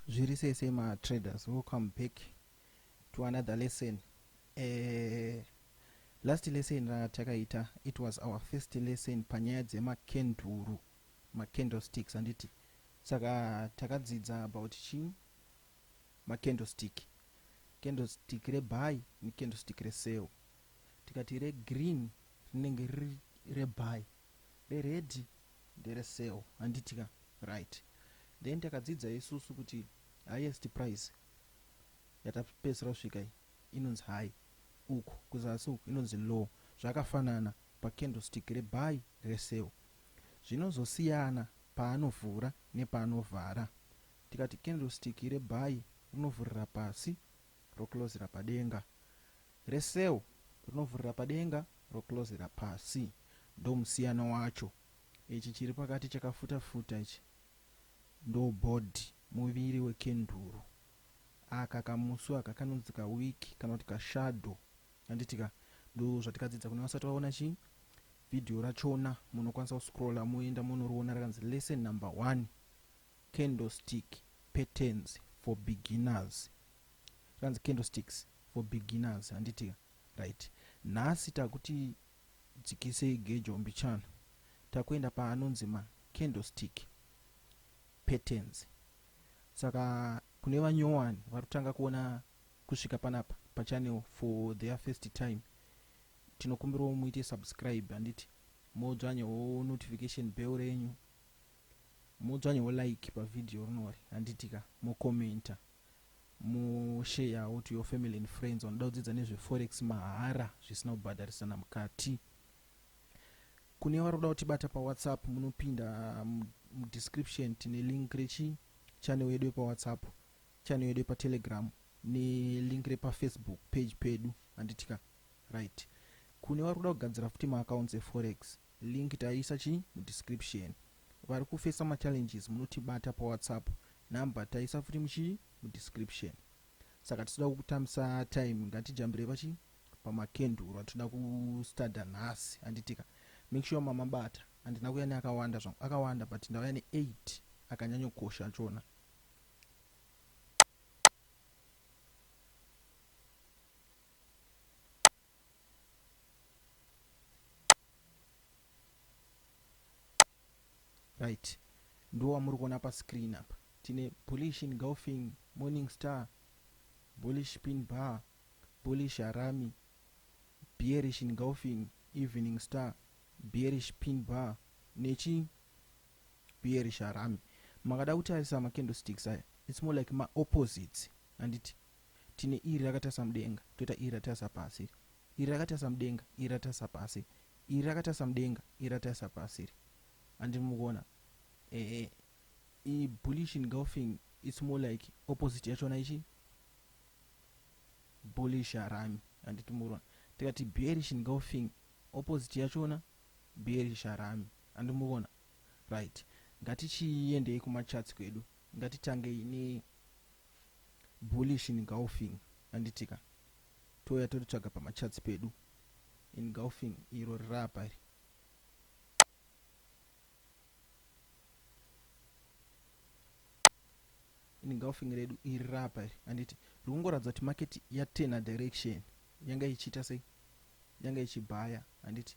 Zviri sese ma traders, welcome back to another lesson. Last lesson ratakaita, it was our first lesson panyaya dzemacanduru, macandlesticks anditi. Saka takadzidza about chi macandlestick. Candlestick rebuy ni candlestick resell. Tikati re green rinenge rebuy, re red ndere sell anditika, right. Then takadzidza isusu kuti highest price yatapedzera kusvika inonzi high, uku kuzasi uku inonzi low. Zvakafanana pacandlestick rebuy resell. Zvinozosiyana paanovhura nepaanovhara. Tikati candlestick rebuy rinovhurira pasi roclosera padenga, resell rinovhurira padenga roclosera pasi. Ndo musiyano wacho. Ichi chiri pakati chakafuta ichi ndo board, muviri wekenduru. Aka kamusu aka kanonzi ka week kana kuti ka shadow anditika. Ndo zvatikadzidza. Kuna vasati vaona chi video rachona munokwanisa kuscrolla muenda munoriona rakanzi lesson number 1, candlestick patterns for beginners. Rakanzi candlesticks for beginners anditika, right. Nhasi takuti dzikisei gejo mbichana, takuenda paanonzi ma candlestick patterns. Saka kune vanyowani varutanga kuona kusvika panapa pachannel for their first time, tinokumbirawo muite subscribe anditi, modzvanyewo notification bell renyu, modzvanyewo like pa video rinori anditika, mokomenta, mosharewo to your family and friends. Vanoda kudzidza nezveforex mahara zvisina kubhadharisana mukati. Kune vari kuda kutibata pawhatsapp, munopinda mudescription tine link rechi channel yedu pawhatsapp, channel yedu patelegram nelink repafacebook page pedu anditika, right. Kune vari kuda kugadzira futi maaccounts eforex, link taisa chi mudescription. Vari kufesa machallenges munotibata pawhatsapp, number taisa futi muchi mudescription. Saka tisida kukutambisa time, ngatijambire pachi pamakenduru atoda kustada nhasi anditika. Make sure mamabata, andina kuya neakawanda zvangu, akawanda but ndauya ne8 akanyanyokosha achona. Right, ndo wamuri kuona pa screen apa. Tine bullish engulfing, morning star, bullish pin bar, bullish harami, bearish engulfing, evening star, bearish pin bar nechi bearish harami. Makada kutarisa macandlesticks aya, it's more like ma opposites anditi. Tine iri rakatarisa mudenga, toita iri ratarisa pasi, iri rakatarisa mudenga, iri ratarisa pasi, iri rakatarisa mudenga, iri ratarisa pasi. Andimukuona i bullish engulfing, it's more like opposite yachona ichi bullish harami anditi mukuona. Tikati bearish engulfing, opposite yachona bearish harami andimukuona, right. Ngatichiendei kumacharts kwedu, ngatitange ine bullish engulfing anditika. Toya totsvaga pamacharts pedu engulfing iro rirapa iri. Engulfing redu iri rapa iri anditi, rikungoratidza kuti market yatena direction, yanga ichiita sei, yanga ichibhaya anditi.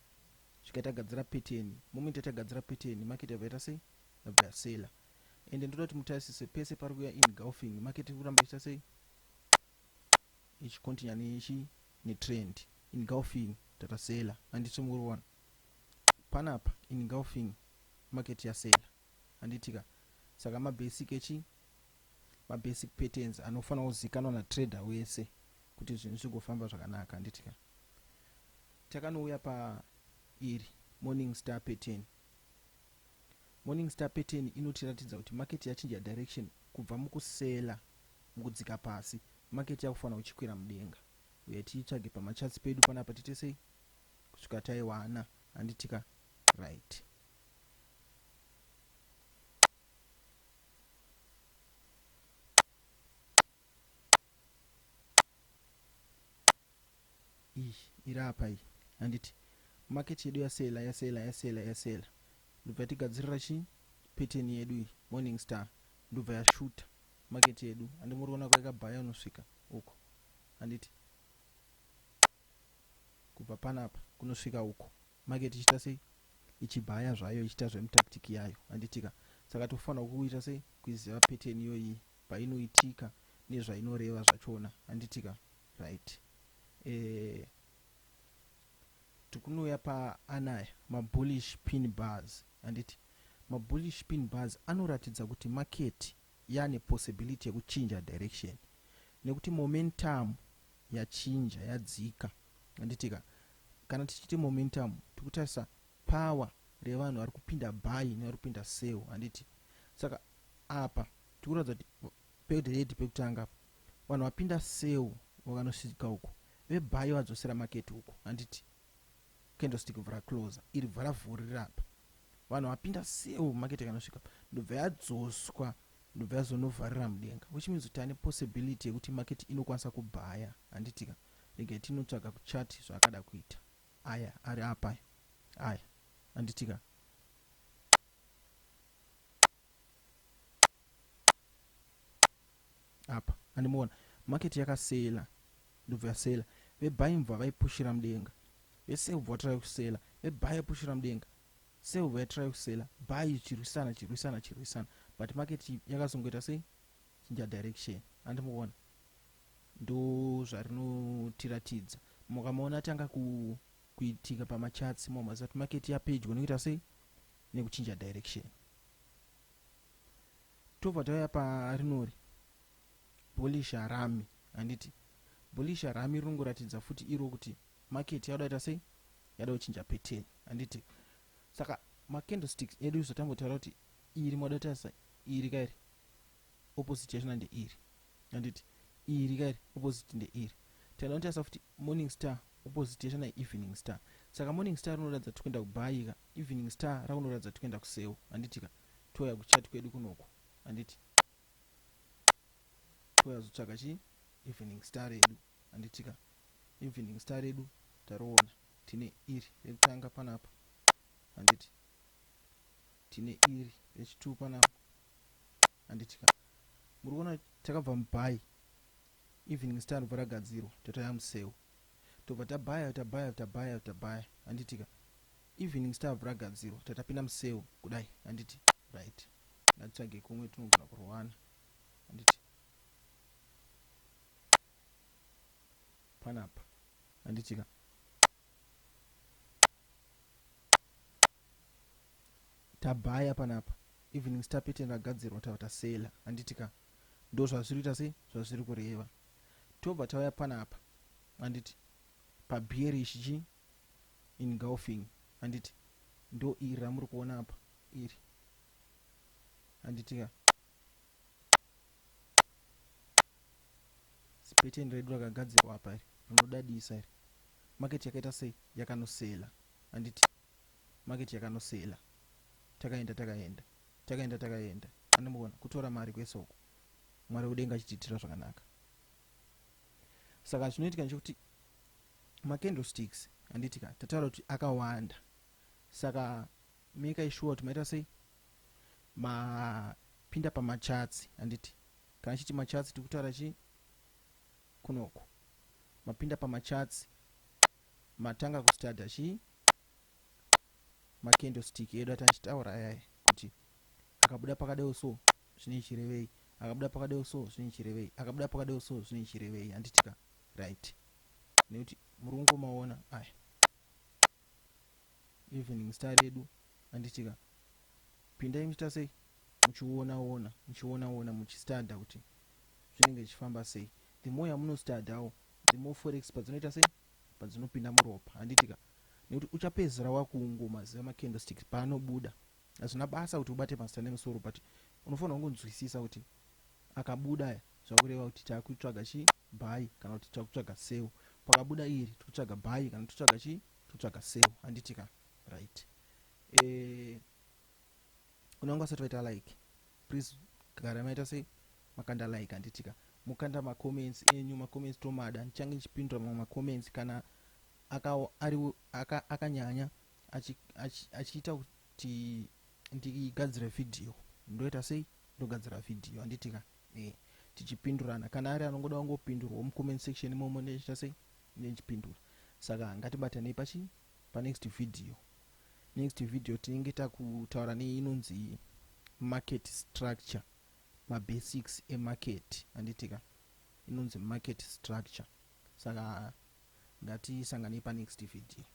Zvikatagadzira pattern, moment yatagadzira pattern market yabvaita sei, yabva yasela. Ende ndoda kuti mutarisise pese pari kuya engulfing, market kuramba ichiita sei, ichikontinua neichi netrend. Engulfing tatasela anditi mukuona panapa, engulfing market yasela anditika. Saka mabasic echi, mabasic patterns anofanira kuzikanwa natrader wese kuti zvinhu zvigofamba zvakanaka anditika. Takanouya pa iri morning star pattern. Morning star pattern inotiratidza kuti market yachinja direction kubva mukusela, mukudzika pasi, market yakufanira kuchikwira mudenga. Uye tiitsvage pamacharts pedu panapa tite sei, kusvika taiwana anditika, right. Iri apa iyi anditi, market yedu yasela. Ndobva tigadzirira chi pattern yedu iyi morning star, ndobva yashuta market yedu andi muri kuona kwakabhaya unosvika uko handiti kubva panapa kunosvika uko market ichita sei ichibhaya zvayo ichita zvemutactic yayo handitika saka tofanira kuita sei kuiziva pattern iyoyi painoitika nezvainoreva zvachona handitika right. Tikunouya paanaya mabullish pin bars handiti mabullish pin bars anoratidza kuti market yane possibility yekuchinja direction nekuti momentum yachinja yadzika handitika kana tichiti momentum tikutarisa power revanhu vari kupinda buy nevari kupinda sell handiti saka apa tikuratidza kuti pedhead pekutanga apa vanhu vapinda sell vakanosvika uko vebuy vadzosera market uko handiti candlestick vhara closer iri vhara vhurira apa vanhu vapinda sell market kanosvika ndobva yadzoswa ndobva yazonovharira mudenga which means kuti ane possibility yekuti market inokwanisa kubhaya handitika rege tinotsvaga kuchati zvaakada kuita aya ari apa aya handitika apa handimuona market yakasela ndobva yasela vebuy mva vaipushira mudenga vesell vatrai kusela vebuy yapushira mudenga sell vatrai kusela buy chirwisana but market yakazongoita sei chinja direction handimuona ndo zvarinotiratidza mukamaona tanga kuitika pamacharts momaziva kuti market yapedyo nekuita sei nekuchinja direction. Tobva tauya parinori bullish rami handiti bullish rami rinongoratidza futi iro kuti market yauda ita sei yada kuchinja pattern handiti saka macandlesticks edu zotambotaura kuti iri mwadatasa iri kairi opposite yachona ndeiri handiti iri kairi opposite ndeiri tinotarisa futi morning star opposite yachona evening star saka morning star rinoratidza tikuenda kubayika evening star rakunoratidza tikuenda kusell handitika toya kuchati kwedu kunoko handiti toya zotsvaga chi evening star redu handitika evening star redu taroona tine iri rekutanga panapa handiti tine iri rechitu panapa handitika muri kuona takabva mubuy evening star bva ragadzirwa tataya musell tobva tabhaya handitika evening star bva ragadzirwa tatapinda musell kudai handiti right natitsvage kumwe tinogona kurowana handiti panapa handitika tabhaya panapa evening star pattern ragadzirwa tatasela handitika ndo zvazvirita sei zvazviri kureva tobva tauya panapa handiti pabearish chi engulfing handiti ndo iri ramuri kuona apa iri handitika pattern redu rakagadzirwa apa iri rinodadisa iri market yakaita sei yakanosela handiti market yakanosela takaenda anomuona kutora mari kwesoko mwari udenga achitiitira zvakanaka saka zvinoitika ndechekuti macandlesticks handitika tataura kuti akawanda saka make sure kuti maita sei mapinda pamacharts handiti kana chiti macharts tikutaura chi kunoko mapinda pamacharts matanga kustada chi macandlestick edu atachitaura ayaye kuti akabuda pakadeo so zvine chirevei akabuda pakadeo so zvine chirevei akabuda pakadeo so zvine chirevei handitika right nekuti muri kungomaona aya evening star redu handitika pindai muchita sei muchiona muchistada kuti zvinenge zvichifamba sei the more yamunostadawo the more forex padzinoita sei padzinopinda muropa handitika nekuti uchapedzera wakuungomaziva macandlesticks paanobuda hazvina basa kuti ubate masita nemusoro but unofanira kungonzwisisa kuti akabuda zvakureva kuti takutsvaga chi buy kana kuti takutsvaga sell pakabuda iri tikutsvaga buy kana titsvaga chi titsvaga sell handitika right kunanga usati waita like please gara maita sei makanda like handitika mukanda macomments enyu macomments tomada nchange nchipindura mamwe macomments kana akanyanya achiita kuti ndigadzire video ndoita sei ndogadzira video handitika tichipindurana. Kana ari anongoda kungopindurwa mucomment section imomo ndechita sei nechipindura. Saka ngatibatanei pa next video tinenge takutaura inonzi market structure, mabasics emarket anditika inonzi market structure. Saka ngatisanganei pa next video.